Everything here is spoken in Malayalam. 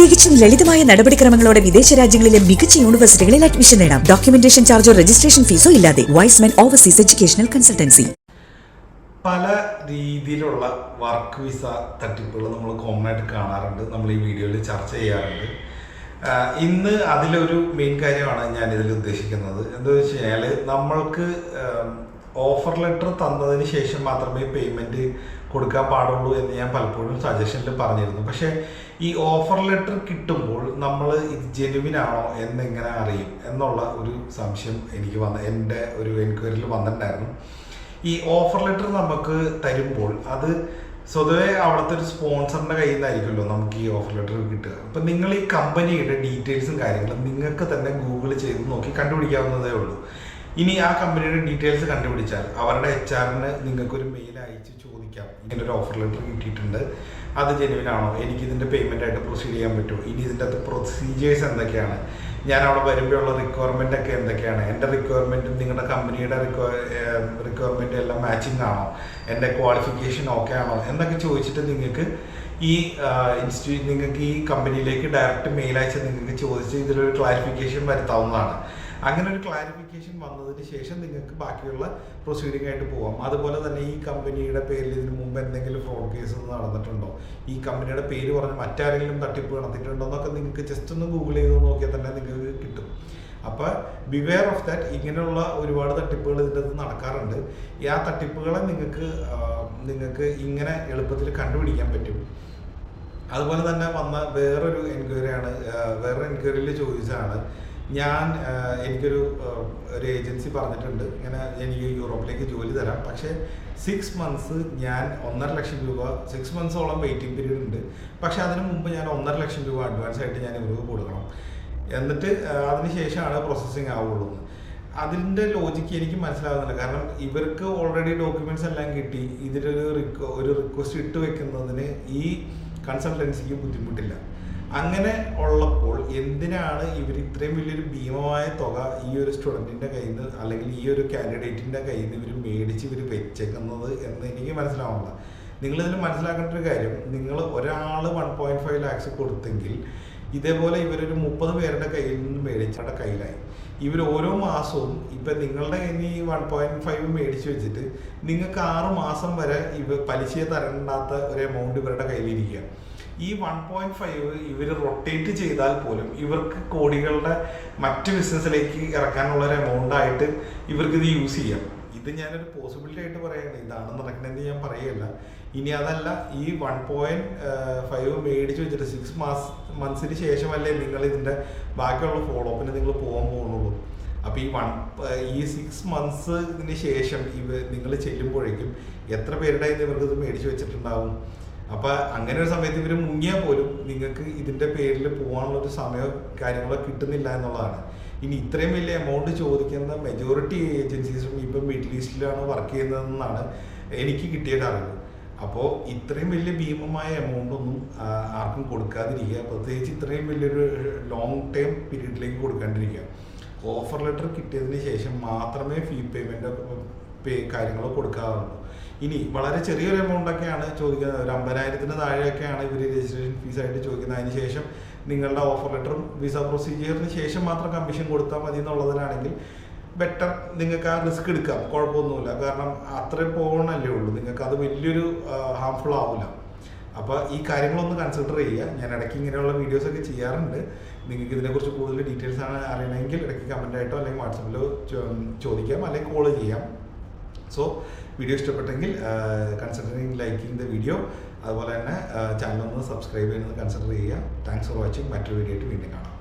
തികച്ചും ലളിതമായ നടപടിക്രമങ്ങളോടെ വിദേശ രാജ്യങ്ങളിലെ മികച്ച യൂണിവേഴ്സിറ്റികളിൽ അഡ്മിഷൻ നേടാം. ഡോക്യുമെന്റേഷൻ ചാർജോ രജിസ്ട്രേഷൻ ഫീസോ ഇല്ലാതെ. Wise men overseas educational consultancy. പല രീതിയിലുള്ള വർക്ക് വിസ തട്ടിപ്പുകൾ നമ്മൾ കോമൺ ആയിട്ട് കാണാറുണ്ട്. നമ്മൾ ഈ വീഡിയോയിൽ ചർച്ച ചെയ്യാറുണ്ട്. ഇന്ന് അതിലൊരു മെയിൻ കാര്യമാണ് ഞാനിതിൽ ഉദ്ദേശിക്കുന്നത്. എന്താണെന്ന് വെച്ച് കഴിഞ്ഞാൽ നമ്മൾക്ക് ഓഫർ ലെറ്റർ തന്നതിന് ശേഷം മാത്രമേ പേയ്മെൻറ്റ് കൊടുക്കാൻ പാടുള്ളൂ എന്ന് ഞാൻ പലപ്പോഴും സജഷനിൽ പറഞ്ഞിരുന്നു. പക്ഷേ ഈ ഓഫർ ലെറ്റർ കിട്ടുമ്പോൾ നമ്മൾ ഇത് ജെനുവിനാണോ എന്നെങ്ങനെ അറിയും എന്നുള്ള ഒരു സംശയം എനിക്ക് എൻ്റെ ഒരു എൻക്വയറിയിൽ വന്നിട്ടുണ്ടായിരുന്നു. ഈ ഓഫർ ലെറ്റർ നമുക്ക് തരുമ്പോൾ അത് സ്വതവേ അവിടുത്തെ ഒരു സ്പോൺസറിൻ്റെ കയ്യിൽ നിന്നായിരിക്കുമല്ലോ നമുക്ക് ഈ ഓഫർ ലെറ്റർ കിട്ടുക. അപ്പം നിങ്ങൾ ഈ കമ്പനിയുടെ ഡീറ്റെയിൽസും കാര്യങ്ങളും നിങ്ങൾക്ക് തന്നെ ഗൂഗിൾ ചെയ്ത് നോക്കി കണ്ടുപിടിക്കാവുന്നതേ ഉള്ളൂ. ഇനി ആ കമ്പനിയുടെ ഡീറ്റെയിൽസ് കണ്ടുപിടിച്ചാൽ അവരുടെ HR-ന് നിങ്ങൾക്കൊരു മെയിൽ അയച്ച് ചോദിക്കാം, ഇങ്ങനെ ഒരു ഓഫർ ലെറ്റർ കിട്ടിയിട്ടുണ്ട്, അത് ജെനുവിനാണോ, എനിക്കിതിൻ്റെ പേയ്മെൻറ്റായിട്ട് പ്രൊസീഡ് ചെയ്യാൻ പറ്റുമോ, ഇനി ഇതിൻ്റെ അകത്ത് പ്രൊസീജിയേഴ്സ് എന്തൊക്കെയാണ്, ഞാൻ അവിടെ വരുമ്പോഴുള്ള റിക്വയർമെൻ്റ് ഒക്കെ എന്തൊക്കെയാണ്, എൻ്റെ റിക്വയർമെൻറ്റും നിങ്ങളുടെ കമ്പനിയുടെ റിക്വയർമെൻറ്റും എല്ലാം മാച്ചിങ് ആണോ, എൻ്റെ ക്വാളിഫിക്കേഷൻ ഓക്കെ ആണോ എന്നൊക്കെ ചോദിച്ചിട്ട് നിങ്ങൾക്ക് ഈ നിങ്ങൾക്ക് ഈ കമ്പനിയിലേക്ക് ഡയറക്റ്റ് മെയിൽ അയച്ച് നിങ്ങൾക്ക് ചോദിച്ച് ഇതിലൊരു ക്ലാരിഫിക്കേഷൻ വരുത്താവുന്നതാണ്. അങ്ങനെ ഒരു ക്ലാരിഫിക്കേഷൻ വന്നതിന് ശേഷം നിങ്ങൾക്ക് ബാക്കിയുള്ള പ്രൊസീഡിംഗ് ആയിട്ട് പോകാം. അതുപോലെ തന്നെ ഈ കമ്പനിയുടെ പേരിൽ ഇതിനു മുമ്പ് എന്തെങ്കിലും ഫ്രോഡ് കേസ് നടന്നിട്ടുണ്ടോ, ഈ കമ്പനിയുടെ പേര് പറഞ്ഞ് മറ്റാരെങ്കിലും തട്ടിപ്പ് നടത്തിയിട്ടുണ്ടോ എന്നൊക്കെ നിങ്ങൾക്ക് ജസ്റ്റ് ഒന്ന് ഗൂഗിൾ ചെയ്ത് നോക്കിയാൽ തന്നെ നിങ്ങൾക്ക് കിട്ടും. അപ്പോൾ ബിവെയർ ഓഫ് ദാറ്റ്, ഇങ്ങനെയുള്ള ഒരുപാട് തട്ടിപ്പുകൾ ഇതിൻ്റെ അകത്ത് നടക്കാറുണ്ട്. ആ തട്ടിപ്പുകളെ നിങ്ങൾക്ക് ഇങ്ങനെ എളുപ്പത്തിൽ കണ്ടുപിടിക്കാൻ പറ്റും. അതുപോലെ തന്നെ വന്ന വേറൊരു എൻക്വയറിയിൽ ചോദിച്ചതാണ്, എനിക്കൊരു ഏജൻസി പറഞ്ഞിട്ടുണ്ട് ഇങ്ങനെ എനിക്ക് യൂറോപ്പിലേക്ക് ജോലി തരാം, പക്ഷേ 6 months ഞാൻ 1.5 ലക്ഷം രൂപ 6 months-ഓളം വെയിറ്റിംഗ് പീരീഡ് ഉണ്ട്, പക്ഷേ അതിന് മുമ്പ് ഞാൻ 1.5 ലക്ഷം രൂപ അഡ്വാൻസ് ആയിട്ട് ഞാൻ ഇവർക്ക് കൊടുക്കണം, എന്നിട്ട് അതിന് ശേഷമാണ് പ്രോസസ്സിങ് ആവുള്ളൂ. അതിൻ്റെ ലോജിക്ക് എനിക്ക് മനസ്സിലാവുന്നില്ല. കാരണം ഇവർക്ക് ഓൾറെഡി ഡോക്യുമെൻറ്റ്സ് എല്ലാം കിട്ടി, ഇതിലൊരു റിക്വസ്റ്റ് ഇട്ട് വെക്കുന്നതിന് ഈ കൺസൾട്ടൻസിക്ക് ബുദ്ധിമുട്ടില്ല. അങ്ങനെ ഉള്ളപ്പോൾ എന്തിനാണ് ഇവർ ഇത്രയും വലിയൊരു ഭീമമായ തുക ഈ ഒരു സ്റ്റുഡൻറ്റിൻ്റെ കയ്യിൽ നിന്ന് അല്ലെങ്കിൽ ഈ ഒരു കാൻഡിഡേറ്റിൻ്റെ കയ്യിൽ നിന്ന് ഇവർ മേടിച്ച് ഇവർ വെച്ചേക്കുന്നത് എന്ന് എനിക്ക് മനസ്സിലാവുന്നില്ല. നിങ്ങളിതിൽ മനസ്സിലാക്കേണ്ട ഒരു കാര്യം, നിങ്ങൾ ഒരാൾ 1.5 lakhs കൊടുത്തെങ്കിൽ ഇതേപോലെ ഇവരൊരു 30 പേരുടെ കയ്യിൽ നിന്ന് മേടിച്ചവരുടെ കയ്യിലായി. ഇവർ ഓരോ മാസവും ഇപ്പം നിങ്ങളുടെ കയ്യിൽ നിന്ന് ഈ 1.5 മേടിച്ച് വെച്ചിട്ട് നിങ്ങൾക്ക് 6 മാസം വരെ പലിശയെ തരണ്ടാത്ത ഒരു എമൗണ്ട് ഇവരുടെ കയ്യിലിരിക്കുക. ഈ 1.5 ഇവർ റൊട്ടേറ്റ് ചെയ്താൽ പോലും ഇവർക്ക് കോടികളുടെ മറ്റ് ബിസിനസ്സിലേക്ക് ഇറക്കാനുള്ള ഒരു എമൗണ്ടായിട്ട് ഇവർക്കിത് യൂസ് ചെയ്യാം. ഇത് ഞാനൊരു പോസിബിലിറ്റി ആയിട്ട് പറയുകയാണ്, ഇതാണ് നടക്കണമെന്ന് ഞാൻ പറയുകയല്ല. ഇനി അതല്ല, ഈ 1.5 മേടിച്ച് വെച്ചിട്ട് 6 months-ന് ശേഷമല്ലേ നിങ്ങൾ ഇതിൻ്റെ ബാക്കിയുള്ള ഫോളോ അപ്പിന് നിങ്ങൾ പോകാൻ പോകുന്നുള്ളൂ. അപ്പോൾ ഈ 6 months-ന് ശേഷം നിങ്ങൾ ചെല്ലുമ്പോഴേക്കും എത്ര പേരുടെ ഇവർക്കിത് മേടിച്ച് വെച്ചിട്ടുണ്ടാവും. അപ്പോൾ അങ്ങനെ ഒരു സമയത്ത് ഇവർ മുങ്ങിയാൽ പോലും നിങ്ങൾക്ക് ഇതിൻ്റെ പേരിൽ പോകാനുള്ളൊരു സമയം കാര്യങ്ങളോ കിട്ടുന്നില്ല എന്നുള്ളതാണ്. ഇനി ഇത്രയും വലിയ എമൗണ്ട് ചോദിക്കുന്ന മെജോറിറ്റി ഏജൻസീസും ഇപ്പം മിഡിൽ ഈസ്റ്റിലാണ് വർക്ക് ചെയ്യുന്നതെന്നാണ് എനിക്ക് കിട്ടിയ അറിവ്. അപ്പോൾ ഇത്രയും വലിയ ഭീമമായ എമൗണ്ടൊന്നും ആർക്കും കൊടുക്കാതിരിക്കുക, പ്രത്യേകിച്ച് ഇത്രയും വലിയൊരു ലോങ് ടേം പീരീഡിലേക്ക് കൊടുക്കാണ്ടിരിക്കുക. ഓഫർ ലെറ്റർ കിട്ടിയതിന് ശേഷം മാത്രമേ ഫീ പേയ്മെൻറ്റ് കാര്യങ്ങളോ കൊടുക്കാറുള്ളൂ. ഇനി വളരെ ചെറിയൊരു എമൗണ്ടൊക്കെയാണ് ചോദിക്കുന്നത്, ഒരു 50,000-ന് താഴെയൊക്കെയാണ് ഇവർ രജിസ്ട്രേഷൻ ഫീസായിട്ട് ചോദിക്കുന്നത്. അതിന് ശേഷം നിങ്ങളുടെ ഓഫർ ലെറ്ററും വിസ പ്രൊസീജിയറിന് ശേഷം മാത്രം കമ്മീഷൻ കൊടുത്താൽ മതി എന്നുള്ളതിനാണെങ്കിൽ ബെറ്റർ, നിങ്ങൾക്ക് ആ റിസ്ക് എടുക്കാം, കുഴപ്പമൊന്നുമില്ല. കാരണം അത്രയും പോകണമല്ലേ ഉള്ളൂ, നിങ്ങൾക്ക് അത് വലിയൊരു ഹാംഫുൾ ആവില്ല. അപ്പോൾ ഈ കാര്യങ്ങളൊന്ന് കൺസിഡർ ചെയ്യുക. ഞാൻ ഇടയ്ക്ക് ഇങ്ങനെയുള്ള വീഡിയോസൊക്കെ ചെയ്യാറുണ്ട്. നിങ്ങൾക്ക് ഇതിനെക്കുറിച്ച് കൂടുതൽ ഡീറ്റെയിൽസ് ആണ് അറിയണമെങ്കിൽ ഇടയ്ക്ക് കമൻറ്റായിട്ടോ അല്ലെങ്കിൽ വാട്സപ്പിലോ ചോദിക്കാം, അല്ലെങ്കിൽ കോൾ ചെയ്യാം. സോ വീഡിയോ ഇഷ്ടപ്പെട്ടെങ്കിൽ കൺസിഡറിങ് ലൈക്കിങ് ദ വീഡിയോ, അതുപോലെ തന്നെ ചാനൽ ഒന്ന് സബ്സ്ക്രൈബ് ചെയ്യുന്നത് കൺസിഡർ ചെയ്യുക. Thanks for watching. മറ്റൊരു വീഡിയോ ആയിട്ട് വീണ്ടും കാണാം.